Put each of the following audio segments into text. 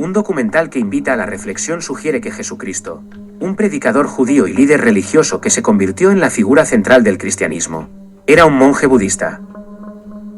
un documental que invita a la reflexión, sugiere que Jesucristo, un predicador judío y líder religioso que se convirtió en la figura central del cristianismo, era un monje budista.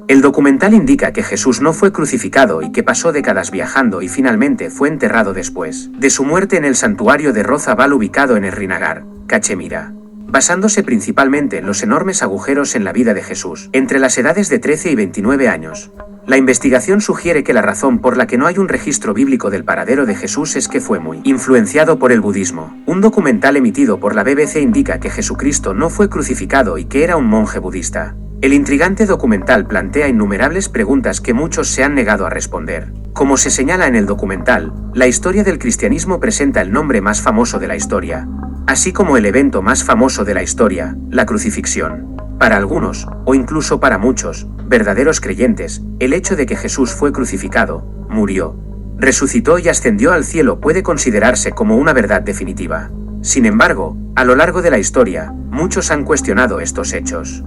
El documental indica que Jesús no fue crucificado y que pasó décadas viajando y finalmente fue enterrado después de su muerte en el santuario de Rozabal ubicado en Srinagar, Cachemira, basándose principalmente en los enormes agujeros en la vida de Jesús, entre las edades de 13 y 29 años. La investigación sugiere que la razón por la que no hay un registro bíblico del paradero de Jesús es que fue muy influenciado por el budismo. Un documental emitido por la BBC indica que Jesucristo no fue crucificado y que era un monje budista. El intrigante documental plantea innumerables preguntas que muchos se han negado a responder. Como se señala en el documental, la historia del cristianismo presenta el nombre más famoso de la historia, así como el evento más famoso de la historia, la crucifixión. Para algunos, o incluso para muchos, verdaderos creyentes, el hecho de que Jesús fue crucificado, murió, resucitó y ascendió al cielo puede considerarse como una verdad definitiva. Sin embargo, a lo largo de la historia, muchos han cuestionado estos hechos.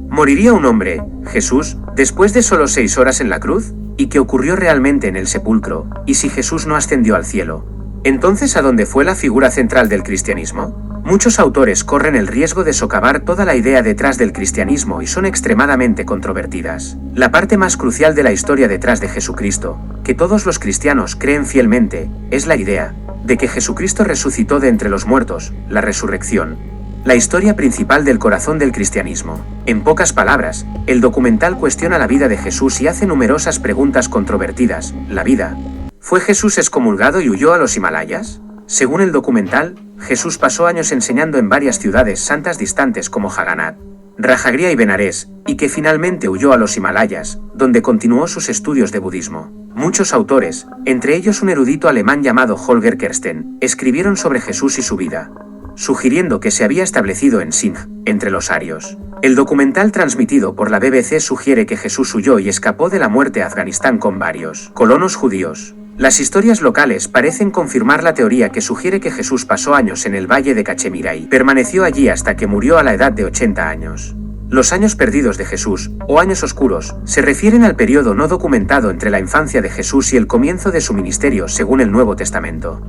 ¿Moriría un hombre, Jesús, después de solo 6 horas en la cruz? ¿Y qué ocurrió realmente en el sepulcro? ¿Y si Jesús no ascendió al cielo? Entonces, ¿a dónde fue la figura central del cristianismo? Muchos autores corren el riesgo de socavar toda la idea detrás del cristianismo y son extremadamente controvertidas. La parte más crucial de la historia detrás de Jesucristo, que todos los cristianos creen fielmente, es la idea de que Jesucristo resucitó de entre los muertos, la resurrección. La historia principal del corazón del cristianismo. En pocas palabras, el documental cuestiona la vida de Jesús y hace numerosas preguntas controvertidas. ¿La vida? ¿Fue Jesús excomulgado y huyó a los Himalayas? Según el documental, Jesús pasó años enseñando en varias ciudades santas distantes como Jagannath, Rajagriha y Benares, y que finalmente huyó a los Himalayas, donde continuó sus estudios de budismo. Muchos autores, entre ellos un erudito alemán llamado Holger Kersten, escribieron sobre Jesús y su vida, sugiriendo que se había establecido en Sindh, entre los arios. El documental transmitido por la BBC sugiere que Jesús huyó y escapó de la muerte a Afganistán con varios colonos judíos. Las historias locales parecen confirmar la teoría que sugiere que Jesús pasó años en el valle de Cachemira y permaneció allí hasta que murió a la edad de 80 años. Los años perdidos de Jesús, o años oscuros, se refieren al periodo no documentado entre la infancia de Jesús y el comienzo de su ministerio según el Nuevo Testamento.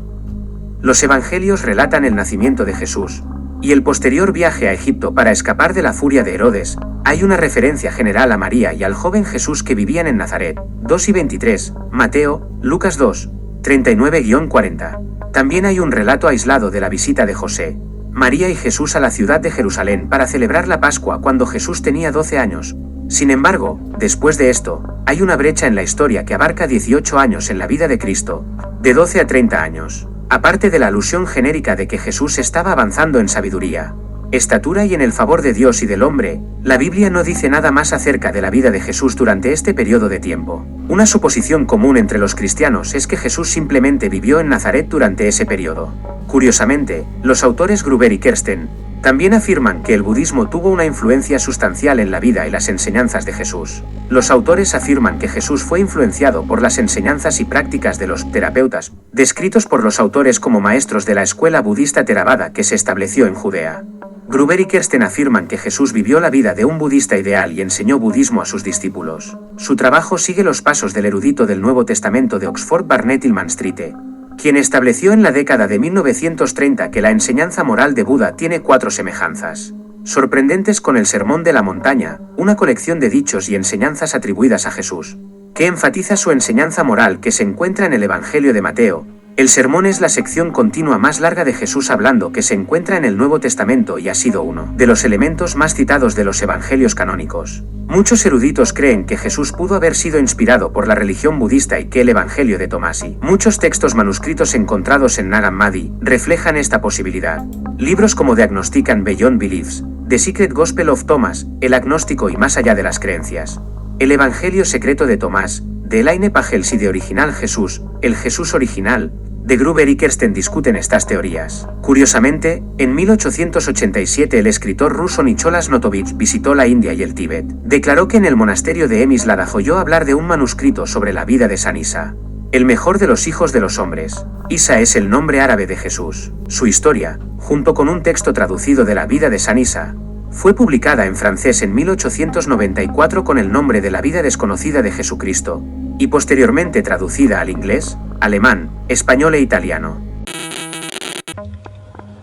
Los evangelios relatan el nacimiento de Jesús y el posterior viaje a Egipto para escapar de la furia de Herodes. Hay una referencia general a María y al joven Jesús que vivían en Nazaret, 2 y 23, Mateo, Lucas 2, 39-40. También hay un relato aislado de la visita de José, María y Jesús a la ciudad de Jerusalén para celebrar la Pascua cuando Jesús tenía 12 años. Sin embargo, después de esto, hay una brecha en la historia que abarca 18 años en la vida de Cristo, de 12 a 30 años. Aparte de la alusión genérica de que Jesús estaba avanzando en sabiduría, estatura y en el favor de Dios y del hombre, la Biblia no dice nada más acerca de la vida de Jesús durante este periodo de tiempo. Una suposición común entre los cristianos es que Jesús simplemente vivió en Nazaret durante ese periodo. Curiosamente, los autores Gruber y Kersten también afirman que el budismo tuvo una influencia sustancial en la vida y las enseñanzas de Jesús. Los autores afirman que Jesús fue influenciado por las enseñanzas y prácticas de los terapeutas, descritos por los autores como maestros de la escuela budista Theravada que se estableció en Judea. Gruber y Kersten afirman que Jesús vivió la vida de un budista ideal y enseñó budismo a sus discípulos. Su trabajo sigue los pasos del erudito del Nuevo Testamento de Oxford Barnett Ilmanstrite, quien estableció en la década de 1930 que la enseñanza moral de Buda tiene 4 semejanzas sorprendentes con el Sermón de la Montaña, una colección de dichos y enseñanzas atribuidas a Jesús, que enfatiza su enseñanza moral que se encuentra en el Evangelio de Mateo. El sermón es la sección continua más larga de Jesús hablando que se encuentra en el Nuevo Testamento y ha sido uno de los elementos más citados de los evangelios canónicos. Muchos eruditos creen que Jesús pudo haber sido inspirado por la religión budista y que el Evangelio de Tomás y muchos textos manuscritos encontrados en Nag Hammadi reflejan esta posibilidad. Libros como The Agnostic and Beyond Beliefs, The Secret Gospel of Thomas, El agnóstico y más allá de las creencias, El Evangelio secreto de Tomás, de Elaine Pagels y de Original Jesús, El Jesús original, de Gruber y Kersten discuten estas teorías. Curiosamente, en 1887 el escritor ruso Nicholas Notovich visitó la India y el Tíbet. Declaró que en el monasterio de Emislada oyó hablar de un manuscrito sobre la vida de San Isa, el mejor de los hijos de los hombres. Isa es el nombre árabe de Jesús. Su historia, junto con un texto traducido de la vida de San Isa, fue publicada en francés en 1894 con el nombre de La vida desconocida de Jesucristo, y posteriormente traducida al inglés, alemán, español e italiano.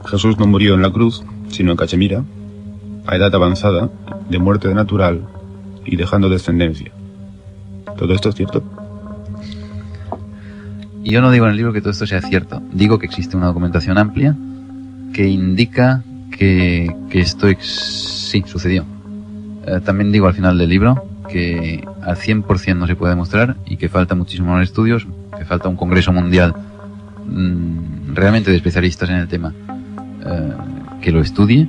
Jesús no murió en la cruz, sino en Cachemira, a edad avanzada, de muerte natural y dejando descendencia. ¿Todo esto es cierto? Y yo no digo en el libro que todo esto sea cierto. Digo que existe una documentación amplia que indica que esto sí sucedió. También digo al final del libro que al 100% no se puede demostrar y que falta muchísimos más estudios, que falta un congreso mundial realmente de especialistas en el tema que lo estudie,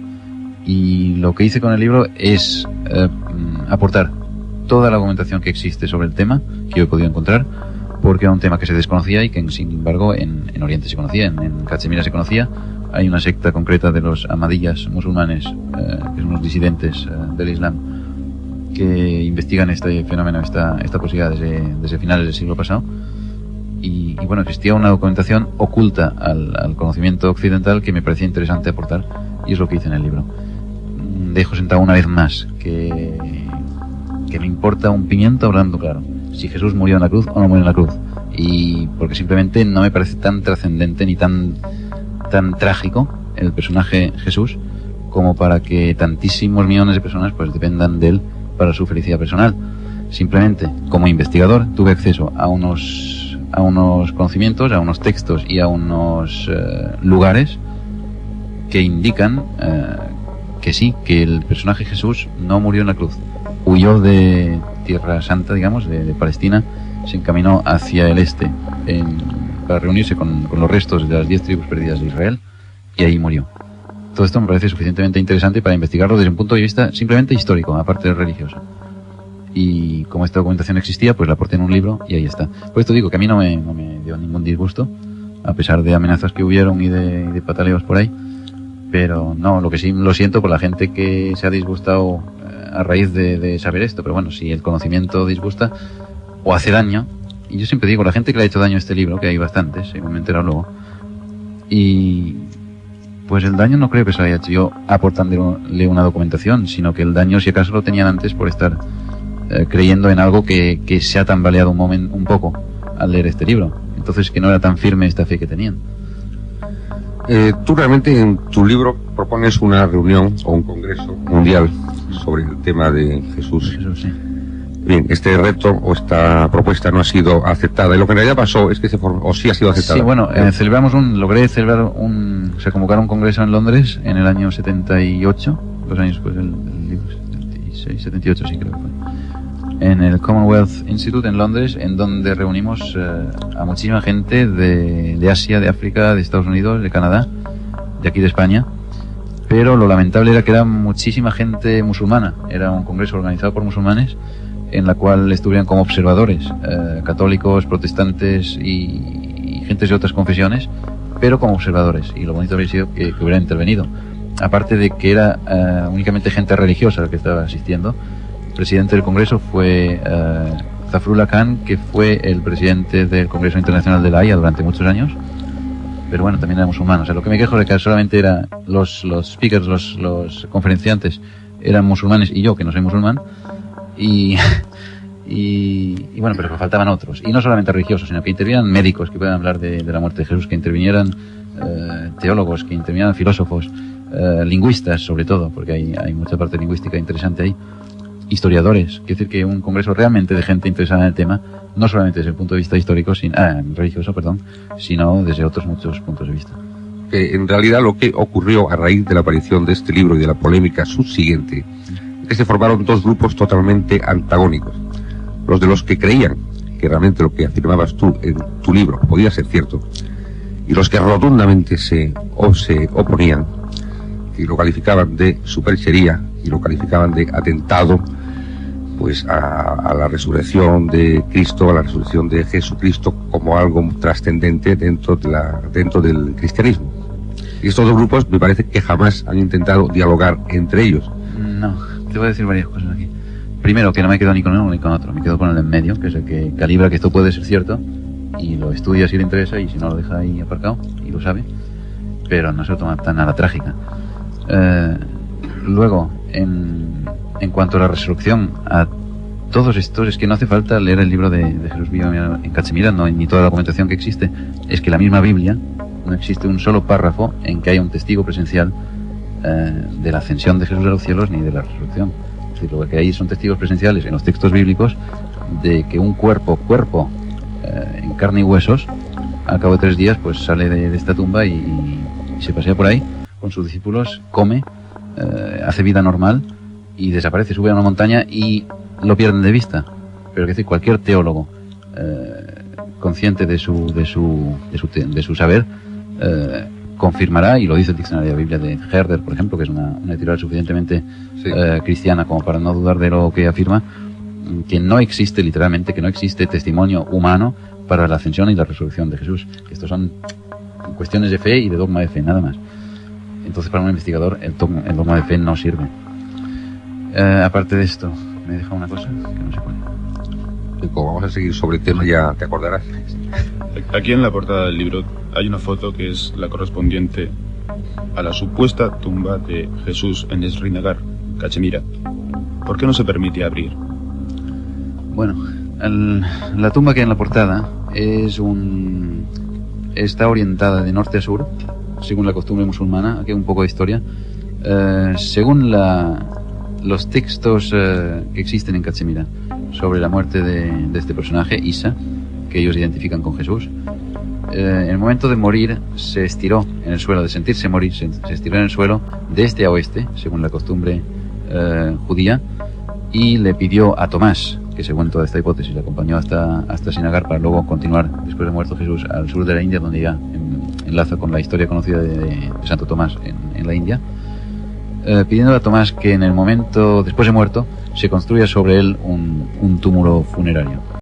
y lo que hice con el libro es aportar toda la documentación que existe sobre el tema que yo he podido encontrar, porque era un tema que se desconocía y que sin embargo en Oriente se conocía, en Cachemira se conocía. Hay una secta concreta de los Ahmadiyas musulmanes, que son los disidentes del Islam, que investigan este fenómeno, esta posibilidad desde finales del siglo pasado. Y bueno, existía una documentación oculta al conocimiento occidental que me parecía interesante aportar, y es lo que hice en el libro. Dejo sentado una vez más que me importa un pimiento hablando claro si Jesús murió en la cruz o no murió en la cruz, y porque simplemente no me parece tan trascendente ni tan trágico el personaje Jesús como para que tantísimos millones de personas pues dependan de él para su felicidad personal. Simplemente, como investigador, tuve acceso a unos conocimientos, a unos textos y a unos lugares que indican que sí, que el personaje Jesús no murió en la cruz. Huyó de Tierra Santa, digamos, de Palestina, se encaminó hacia el este para reunirse con los restos de las 10 tribus perdidas de Israel, y ahí murió. Todo esto me parece suficientemente interesante para investigarlo desde un punto de vista simplemente histórico, aparte de religioso. Y como esta documentación existía, pues la aporté en un libro y ahí está. Por esto digo que a mí no me dio ningún disgusto, a pesar de amenazas que hubieron y de pataleos por ahí. Pero no, lo que sí lo siento por la gente que se ha disgustado a raíz de saber esto. Pero bueno, si el conocimiento disgusta o hace daño, y yo siempre digo, la gente que le ha hecho daño a este libro, que hay bastantes, me he enterado luego, y pues el daño no creo que se lo haya hecho yo aportándole una documentación, sino que el daño, si acaso, lo tenían antes por estar creyendo en algo que se ha tambaleado un poco al leer este libro. Entonces, que no era tan firme esta fe que tenían. Tú realmente en tu libro propones una reunión o un congreso mundial sobre el tema de Jesús. Jesús, sí. Bien, este reto o esta propuesta no ha sido aceptada, y lo que en realidad pasó es que sí ha sido aceptada. Sí, bueno, logré celebrar se convocaron un congreso en Londres en el año 78, 2 años después del libro, 76, 78 sí creo que fue, en el Commonwealth Institute en Londres, en donde reunimos a muchísima gente de Asia, de África, de Estados Unidos, de Canadá, de aquí de España. Pero lo lamentable era que era muchísima gente musulmana. Era un congreso organizado por musulmanes, en la cual estuvieron como observadores católicos, protestantes y gentes de otras confesiones, pero como observadores. Y lo bonito habría sido que hubieran intervenido. Aparte de que era únicamente gente religiosa la que estaba asistiendo. El presidente del congreso fue Zafrullah Khan, que fue el presidente del Congreso Internacional de la Haya durante muchos años. Pero bueno, también era musulmán. O sea, lo que me quejo es que solamente era los speakers, los conferenciantes eran musulmanes, y yo, que no soy musulmán, y bueno, pero faltaban otros. Y no solamente religiosos, sino que intervinieran médicos que puedan hablar de la muerte de Jesús, que intervinieran teólogos, que intervinieran filósofos, lingüistas sobre todo, porque hay mucha parte lingüística interesante ahí, historiadores. Quiere decir que un congreso realmente de gente interesada en el tema, no solamente desde el punto de vista histórico, religioso, sino desde otros muchos puntos de vista. En realidad lo que ocurrió a raíz de la aparición de este libro y de la polémica subsiguiente es que se formaron dos grupos totalmente antagónicos. Los de los que creían que realmente lo que afirmabas tú en tu libro podía ser cierto, y los que rotundamente se oponían, y lo calificaban de superchería y lo calificaban de atentado pues a la resurrección de Cristo, a la resurrección de Jesucristo, como algo trascendente dentro del cristianismo. Y estos dos grupos me parece que jamás han intentado dialogar entre ellos. No, te voy a decir varias cosas aquí. Primero, que no me quedo ni con uno ni con otro, me quedo con el en medio, que es el que calibra que esto puede ser cierto, y lo estudia si le interesa, y si no lo deja ahí aparcado, y lo sabe, pero no se lo toma tan a la trágica. Luego, en cuanto a la resurrección, todos estos, es que no hace falta leer el libro de Jesús vivo en Cachemira, no, ni toda la documentación que existe, es que la misma Biblia, no existe un solo párrafo en que haya un testigo presencial de la ascensión de Jesús a los cielos ni de la resurrección. Es decir, lo que hay son testigos presenciales en los textos bíblicos de que un cuerpo en carne y huesos, al cabo de 3 días, pues sale de esta tumba y se pasea por ahí con sus discípulos, come, hace vida normal y desaparece, sube a una montaña y lo pierden de vista. Pero es decir, cualquier teólogo consciente de su saber confirmará, y lo dice el diccionario de la Biblia de Herder, por ejemplo, que es una editorial suficientemente cristiana como para no dudar de lo que afirma, que no existe, literalmente, que no existe testimonio humano para la ascensión y la resurrección de Jesús. Estos son cuestiones de fe y de dogma de fe, nada más. Entonces, para un investigador, el dogma de fe no sirve. Aparte de esto, me deja una cosa que no sé cuál es. Y como vamos a seguir sobre el tema, ya te acordarás. Aquí en la portada del libro hay una foto que es la correspondiente a la supuesta tumba de Jesús en Srinagar, Cachemira. ¿Por qué no se permite abrir? Bueno, la tumba que hay en la portada está orientada de norte a sur, según la costumbre musulmana. Aquí hay un poco de historia. Según los textos que existen en Cachemira sobre la muerte de este personaje, Isa, que ellos identifican con Jesús, en el momento de morir se estiró en el suelo, de sentirse morir, se estiró en el suelo de este a oeste, según la costumbre judía, y le pidió a Tomás, que según toda esta hipótesis le acompañó hasta Srinagar para luego continuar, después de muerto Jesús, al sur de la India, donde ya enlaza con la historia conocida de Santo Tomás en la India, pidiendo a Tomás que en el momento, después de muerto, se construya sobre él un túmulo funerario.